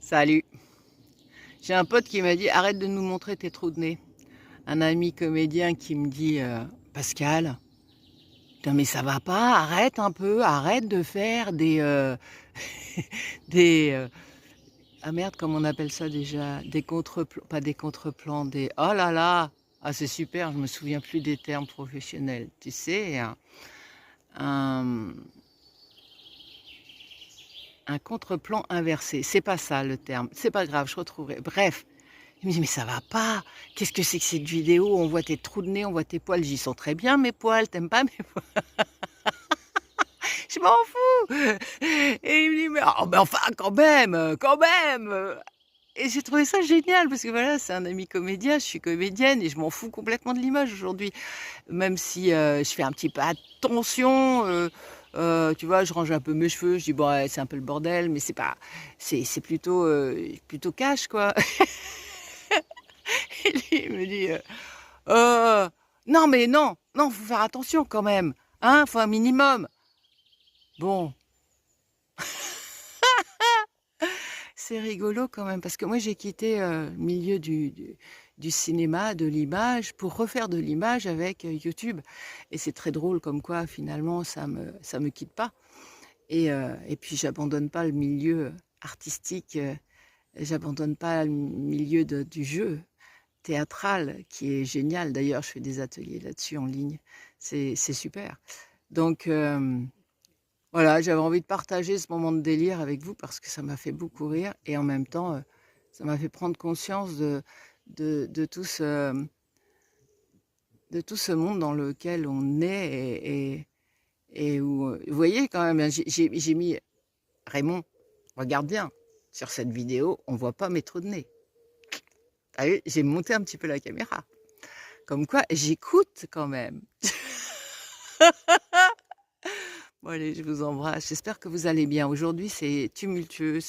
Salut. J'ai un pote qui m'a dit arrête de nous montrer tes trous de nez. Un ami comédien qui me dit Pascal, putain, mais ça va pas, arrête un peu, arrête de faire des ah merde, comment on appelle ça déjà? Des contreplans, pas des contreplans, des oh là là, ah c'est super, je me souviens plus des termes professionnels. Tu sais, un, un contreplan inversé, c'est pas ça le terme, c'est pas grave, je retrouverai. Bref. Il me dit: «Mais ça va pas, qu'est-ce que c'est que cette vidéo? On voit tes trous de nez, on voit tes poils». J'y sens très bien mes poils, tu aimes pas mes poils?» Je m'en fous! Et il me dit: «Mais oh, mais enfin quand même!» Et j'ai trouvé ça génial parce que voilà, c'est un ami comédien, je suis comédienne et je m'en fous complètement de l'image aujourd'hui. Même si, je fais un petit peu attention, tu vois? Je range un peu mes cheveux, je dis: «Bon, ouais, c'est un peu le bordel», mais c'est pas c'est plutôt, plutôt cash quoi. Et lui, il me dit: Non, mais non, non, faut faire attention quand même, hein, faut un minimum». Bon, c'est rigolo quand même parce que moi j'ai quitté, le milieu du cinéma, de l'image pour refaire de l'image avec, YouTube et c'est très drôle comme quoi finalement ça me quitte pas et puis j'abandonne pas le milieu, artistique, j'abandonne pas le milieu du jeu théâtral qui est génial. D'ailleurs, je fais des ateliers là-dessus en ligne. C'est super. Donc, voilà, j'avais envie de partager ce moment de délire avec vous parce que ça m'a fait beaucoup rire et en même temps, ça m'a fait prendre conscience de, de, tout ce, de tout ce monde dans lequel on est et où, vous voyez quand même, hein, j'ai mis Raymond, regarde bien, sur cette vidéo, on voit pas mes trous de nez. Ah oui, j'ai monté un petit peu la caméra. Comme quoi, j'écoute quand même. Bon allez, je vous embrasse. J'espère que vous allez bien. Aujourd'hui, c'est tumultueux.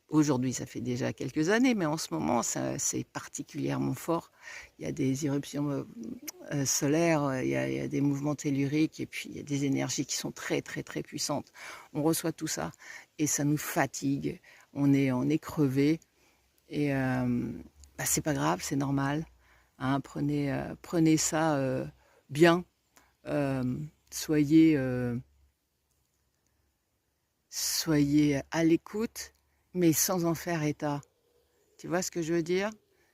Aujourd'hui, ça fait déjà quelques années, mais en ce moment, c'est particulièrement fort. Il y a des éruptions solaires, il y a des mouvements telluriques, et puis il y a des énergies qui sont très, très, très puissantes. On reçoit tout ça et ça nous fatigue. On est crevé et bah, c'est pas grave, c'est normal. Hein. Prenez ça bien. Euh, soyez Soyez à l'écoute, mais sans en faire état. Tu vois ce que je veux dire?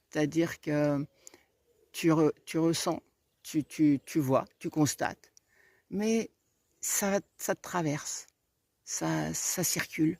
C'est-à-dire que tu ressens, tu vois, tu constates, mais ça te traverse, ça circule.